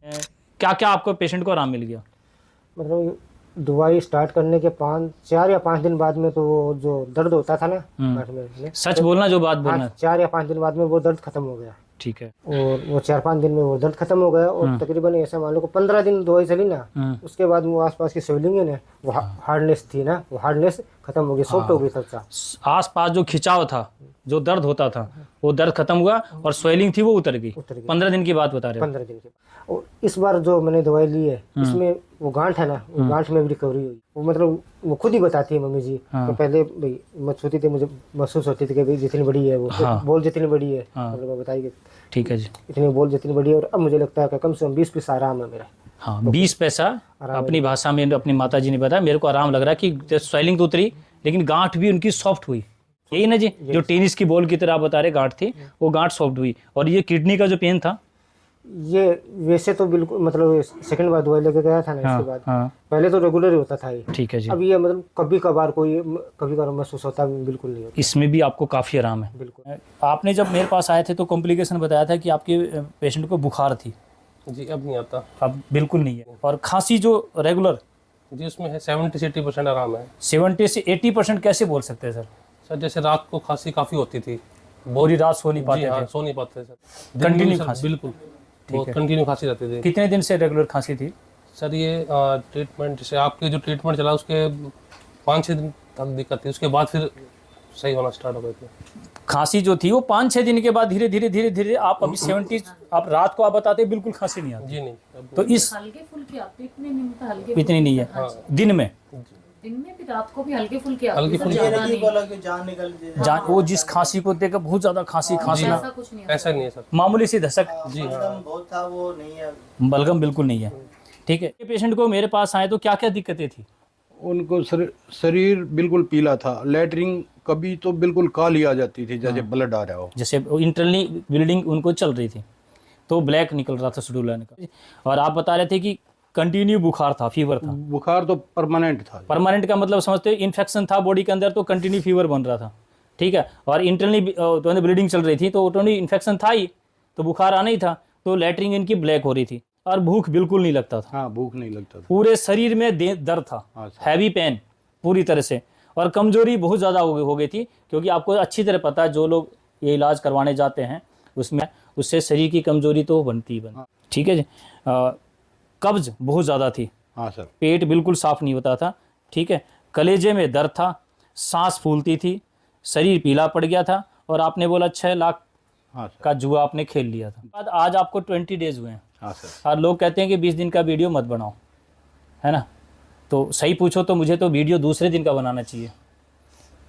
क्या क्या आपको पेशेंट को आराम मिल गया? मतलब दवाई स्टार्ट करने के 4 या 5 दिन बाद में तो वो जो दर्द होता था ना गांठ में, सच बोलना, जो बात बोलना। 4 या 5 दिन बाद में वो दर्द खत्म हो गया। ठीक है। और वो 4-5 दिन में वो दर्द खत्म हो गया। और तकरीबन ऐसा मान लो को 15 दिन दवाई चली ना, उसके बाद वो आसपास की स्वेलिंग है ना, वो हार्डनेस थी ना, वो हार्डनेस खत्म हो गई, सॉफ्ट हो गई सब। आसपास जो खिंचाव था, जो दर्द होता था, वो दर्द खत्म हुआ और स्वेलिंग थी वो उतर गई। 15 दिन की बात बता रहे हो? 15 दिन के बाद। और इस बार जो मैंने दवाई ली है, इसमें वो गांठ है ना, वो गांठ में भी रिकवरी हुई। वो मतलब वो खुद ही बताती है मम्मी जी। तो पहले भाई मत होती थी, मुझे महसूस होती थी कि भाई जितनी बड़ी है वो, बोल जितनी बड़ी है, मतलब वो बताइए। ठीक है जी, इतनी बोल जितनी बड़ी है। और अब मुझे लगता है कि कम से कम 20 पैसा आराम है मेरा। हाँ, 20 पैसा अपनी भाषा में अपनी माता जी ने बताया। मेरे को आराम लग रहा है कि स्वेलिंग तो उतरी, लेकिन गांठ भी उनकी सॉफ्ट हुई। यही ना जी, जो टेनिस की बॉल की तरह आप बता रहे गांठ थी, वो गांठ सॉफ्ट हुई। और ये किडनी का जो पेन था, ये वैसे तो बिल्कुल मतलब सेकंड बार दवाई लेके गया था ना, इसके बाद पहले तो रेगुलर ही होता था ये। ठीक है जी। अब ये मतलब कभी कभार महसूस होता है, बिल्कुल नहीं होता। इसमें भी आपको काफ़ी आराम है। बिल्कुल। आपने जब मेरे पास आए थे तो कॉम्प्लिकेशन बताया था कि आपके पेशेंट को बुखार थी। जी, अब नहीं आता। अब बिल्कुल नहीं है। और खांसी जो रेगुलर जी, उसमें है 70 से 80% आराम है। 70 से 80% कैसे बोल सकते हैं सर? सर जैसे रात को खांसी काफ़ी होती थी, पूरी रात सो नहीं पाते थे? सो नहीं पाते सर। कंटिन्यू खांसी? बिल्कुल, बहुत कंटिन्यू खांसी रहती थी। कितने दिन से रेगुलर खांसी थी? सर ये ट्रीटमेंट जैसे आपके जो ट्रीटमेंट चला उसके 5-6 दिन तक दिक्कत थी, उसके बाद फिर सही होना स्टार्ट हो गई थी। खांसी जो थी वो 5-6 दिन के बाद धीरे धीरे आप अभी 70, आप रात को आप बताते बिल्कुल खांसी नहीं आती। जी नहीं, तो इस हल्के फुल्के आते, इतने नहीं होता, हल्के इतनी नहीं है। दिन में भी रात को भी हल्के फुल्के आते, हल्की फुल्की जान निकल जान, वो जिस खांसी को देखकर बहुत ज्यादा खांसना, ऐसा कुछ नहीं ऐसा नहीं है सर। मामूली सी धसक, जी हाँ, बहुत था वो नहीं है, बलगम बिल्कुल नहीं है। ठीक है। पेशेंट को मेरे पास आए तो क्या क्या दिक्कतें थी? उनको शरीर बिल्कुल पीला था, लेटरिन कभी तो बिल्कुल काली आ जाती थी, जैसे ब्लड आ रहा हो। जैसे इंटरनली ब्लीडिंग उनको चल रही थी तो ब्लैक निकल रहा था शेड्यूल का। और आप बता रहे थे कि कंटिन्यू बुखार था, फीवर था। बुखार तो परमानेंट था। परमानेंट का मतलब समझते हो, इन्फेक्शन था बॉडी के अंदर तो कंटिन्यू फीवर बन रहा था। ठीक है। और इंटरनली तो ब्लीडिंग चल रही थी तो ऑटोमेटिक इन्फेक्शन था ही, तो बुखार आना ही था, तो लेटरिन इनकी ब्लैक हो रही थी। और भूख बिल्कुल नहीं लगता था। हाँ, भूख नहीं लगता था। पूरे शरीर में दर्द था, हैवी पेन पूरी तरह से। और कमजोरी बहुत ज़्यादा हो गई थी, क्योंकि आपको अच्छी तरह पता है जो लोग ये इलाज करवाने जाते हैं उसमें उससे शरीर की कमजोरी तो बनती ही बनती। ठीक है जी। कब्ज बहुत ज़्यादा थी। हाँ सर। पेट बिल्कुल साफ नहीं होता था। ठीक है। कलेजे में दर्द था, सांस फूलती थी, शरीर पीला पड़ गया था। और आपने बोला 6 लाख का जुआ आपने खेल लिया था। आज आपको 20 डेज हुए हैं। हाँ सर। और लोग कहते हैं कि 20 दिन का वीडियो मत बनाओ, है ना? तो सही पूछो तो मुझे तो वीडियो दूसरे दिन का बनाना चाहिए,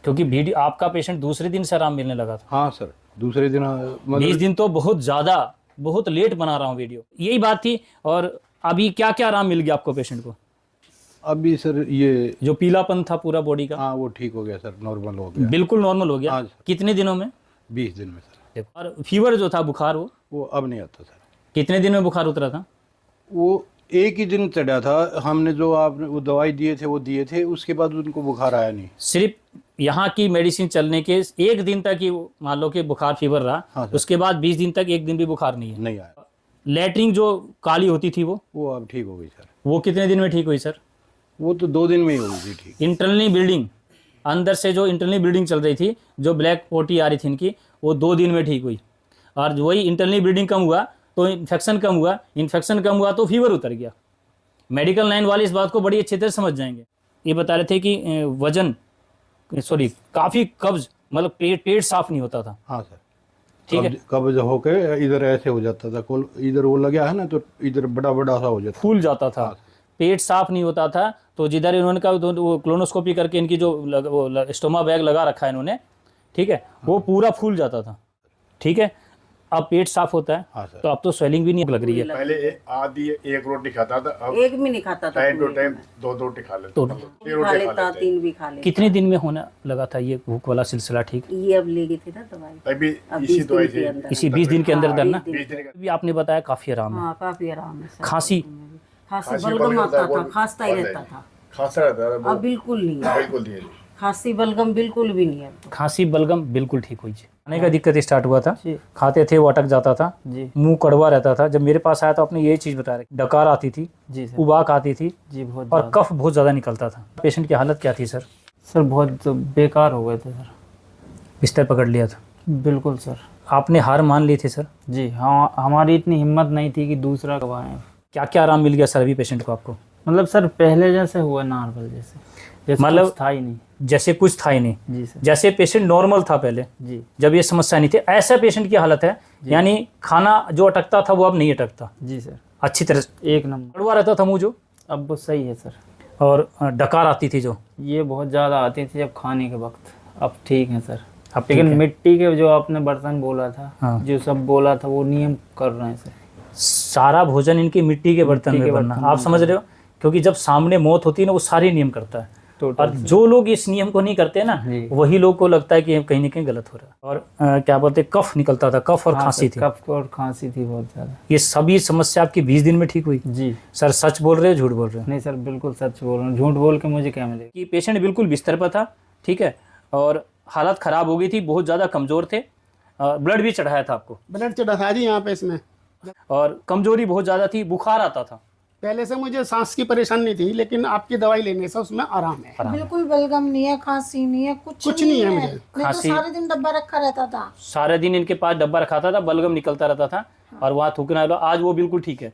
क्योंकि वीडियो आपका पेशेंट दूसरे दिन से आराम मिलने लगा था। हाँ सर, दूसरे दिन 20 दिन तो बहुत ज़्यादा, बहुत लेट बना रहा हूँ वीडियो, यही बात थी। और अभी क्या क्या आराम मिल गया आपको पेशेंट को? अभी सर ये जो पीलापन था पूरा बॉडी का, हाँ वो ठीक हो गया सर, नॉर्मल हो गया, बिल्कुल नॉर्मल हो गया। हाँ, कितने दिनों में? 20 दिन में सर। और फीवर जो था, बुखार, वो अब नहीं आता सर। कितने दिन में बुखार उतरा था? वो एक ही दिन चढ़ा था। हमने जो आपने वो दवाई दिए थे वो दिए थे, उसके बाद उनको बुखार आया नहीं। सिर्फ यहाँ की मेडिसिन चलने के एक दिन तक ही मान लो कि बुखार फीवर रहा। हाँ, उसके बाद 20 दिन तक एक दिन भी बुखार नहीं है। नहीं आया। लेटरिन जो काली होती थी वो अब ठीक हो गई सर। वो कितने दिन में ठीक हुई सर? वो तो 2 दिन में ही हो गई ठीक। इंटरनली ब्लीडिंग, अंदर से जो इंटरनली ब्लीडिंग चल रही थी, जो ब्लैक पोटी आ रही थी इनकी, वो 2 दिन में ठीक हुई। और वही इंटरनली ब्लीडिंग कम हुआ तो इन्फेक्शन कम हुआ, इन्फेक्शन कम हुआ तो फीवर उतर गया। मेडिकल लाइन वाले इस बात को बड़ी अच्छी तरह समझ जाएंगे। ये बता रहे थे कि वजन काफ़ी कब्ज, मतलब पेट साफ नहीं होता था। हाँ सर। ठीक है। कब्ज होके इधर ऐसे हो जाता था, इधर वो लगा है ना तो इधर बड़ा बड़ा सा हो जाता, फूल जाता था। पेट साफ नहीं होता था। तो जिधर इन्होंने का वो क्लोनोस्कोपी करके इनकी जो वो स्टोमा बैग लगा रखा है इन्होंने, ठीक है, वो पूरा फूल जाता था। ठीक है। अब पेट साफ होता है। हाँ सर। तो अब तो स्वेलिंग भी नहीं लग रही है। पहले आधी एक रोटी खाता था, अब एक भी नहीं खाता था, टाइम टू टाइम 2 रोटी खा लेता, तो 3 खा रोटी खा लेता, लेते। 3 भी खा लेता। कितने दिन में होने लगा था ये भूख वाला सिलसिला ठीक? ये अब ले गई थी ना दवाई, अभी अब इसी 20 दवाई दिन के से अंदर। इसी 20 दिन के अंदर ना? 20 दिन का अभी आपने बताया काफ़ी आराम है। हाँ, काफी आराम है सर। खांसी खांसी बलगम आता था, खांसता ही रहता था। खांसा रहता था, अब बिल्कुल नहीं है, बिल्कुल नहीं है। खांसी बलगम बिल्कुल भी नहीं है अब तो। खांसी बलगम बिल्कुल ठीक हुई जी। खाने का दिक्कत स्टार्ट हुआ था, जी खाते थे वो अटक जाता था जी मुंह कड़वा रहता था। जब मेरे पास आया तो आपने ये चीज़ बता रही, डकार आती थी, जी सर उबाक आती थी जी बहुत और ज़्यादा। कफ बहुत ज़्यादा निकलता था। पेशेंट की हालत क्या थी सर? सर बहुत बेकार हो गए थे सर। बिस्तर पकड़ लिया था, बिल्कुल सर। आपने हार मान ली थी सर? जी हाँ, हमारी इतनी हिम्मत नहीं थी कि दूसरा करवाएं। क्या क्या आराम मिल गया सर अभी पेशेंट को आपको? मतलब सर पहले जैसे हुआ नॉर्मल जैसे मतलब कुछ था ही नहीं। जैसे कुछ था ही नहीं, जी सर जैसे पेशेंट नॉर्मल था पहले जी जब ये समस्या नहीं थी, ऐसा पेशेंट की हालत है। यानी खाना जो अटकता था वो अब नहीं अटकता, जी सर अच्छी तरह से एक नंबर। कड़वा रहता था मुंह जो, अब वो सही है सर। और डकार आती थी जो, ये बहुत ज़्यादा आती थी जब खाने के वक्त। अब ठीक है सर। अब ठीक लेकिन है। मिट्टी के जो आपने बर्तन बोला था, हाँ। जो सब बोला था वो नियम कर रहे हैं सर। सारा भोजन इनकी मिट्टी के बर्तन मिट्टी में के बनना, बर्तन आप में समझ रहे हो? क्योंकि जब सामने मौत होती है ना वो सारे नियम करता है, और टोटल जो लोग इस नियम को नहीं करते ना जी। वही लोग को लगता है कि कहीं ना कहीं गलत हो रहा है। और क्या बोलते हैं, कफ निकलता था, कफ और हाँ खांसी सर, थी। कफ और खांसी थी बहुत ज़्यादा। ये सभी समस्या आपकी 20 दिन में ठीक हुई? जी सर सच बोल रहे हो झूठ बोल रहे हो? नहीं सर बिल्कुल सच बोल रहा हूँ। झूठ बोल के मुझे क्या मिलेगा। कि पेशेंट बिल्कुल बिस्तर पर था, ठीक है, और हालत ख़राब हो गई थी, बहुत ज़्यादा कमज़ोर थे, ब्लड भी चढ़ाया था आपको, ब्लड चढ़ा था जी यहाँ पे इसमें। और कमज़ोरी बहुत ज़्यादा थी, बुखार आता था। पहले से मुझे सांस की परेशानी थी, लेकिन आपकी दवाई लेने से उसमें आराम है। बिल्कुल बलगम नहीं है, खांसी नहीं है, कुछ नहीं है मुझे। नहीं तो खांसी- सारे दिन डब्बा रखा रहता था। सारे दिन इनके पास डब्बा रखा था, बलगम निकलता रहता था और वहाँ थूकना। आज वो बिल्कुल ठीक है।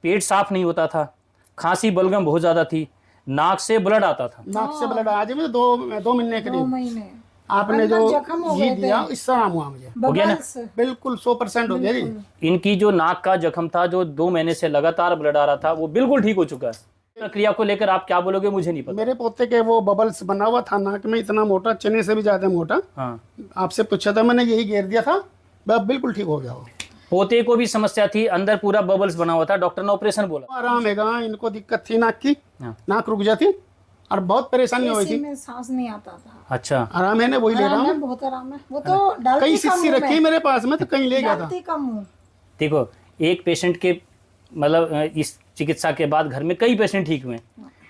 पेट साफ नहीं होता था, खांसी बलगम बहुत ज़्यादा थी, नाक से ब्लड आता था। नाक से ब्लड आज में दो महीने के 2 करीब महीने आपने जो जख्म हो घी गए दिया थे। इससे आराम हुआ मुझे। हो गया ना? बबल्स। बिल्कुल 100% हो गया जी। इनकी जो नाक का जख्म था, जो 2 महीने से लगातार ब्लड आ रहा था, वो बिल्कुल ठीक हो चुका है। प्रक्रिया को लेकर आप क्या बोलोगे मुझे नहीं पता। मेरे पोते के वो बबल्स बना हुआ था नाक में, इतना मोटा, चने से भी ज्यादा मोटा। हाँ, आपसे पूछा था मैंने, यही घेर दिया था, बस बिल्कुल ठीक हो गया वो। पोते को भी समस्या थी, अंदर पूरा बबल्स बना हुआ था, डॉक्टर ने ऑपरेशन बोला। आराम है। इनको दिक्कत थी नाक की, हाँ। नाक रुक जाती और बहुत परेशानी हुई इसी थी। में सांस नहीं आता था। अच्छा, आराम है ना, वही ले रहा आराम है, हूँ। बहुत आराम है। वो तो डालती कई कम शीशी हूँ रखी मैं। मेरे पास में, तो कहीं ले गया था। डालती कम हूँ। देखो एक पेशेंट के मतलब इस चिकित्सा के बाद घर में कई पेशेंट ठीक हुए,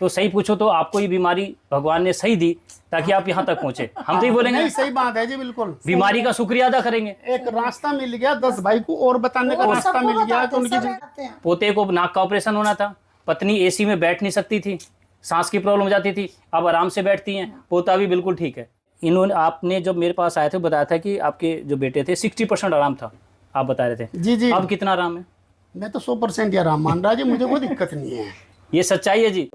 तो सही पूछो तो आपको ये बीमारी भगवान ने सही दी ताकि आप यहाँ तक पहुँचे। हम तो ये बोलेंगे नहीं, सही बात है जी, बिल्कुल। बीमारी का शुक्रिया अदा करेंगे। एक रास्ता मिल गया, 10 भाई को और बताने का वो रास्ता सबको मिल गया कि बताते, उनकी सब जिंदगी। बताते हैं। पोते को नाक का ऑपरेशन होना था, पत्नी एसी में बैठ नहीं सकती थी, सांस की प्रॉब्लम हो जाती थी, अब आराम से बैठती हैं, पोता भी बिल्कुल ठीक है। इन्होंने, आपने जब मेरे पास आए थे बताया था कि आपके जो बेटे थे 60% आराम था, आप बता रहे थे। जी जी, अब कितना आराम है? मैं तो 100% ही आराम मान रहा जी, मुझे कोई दिक्कत नहीं है। ये सच्चाई है जी।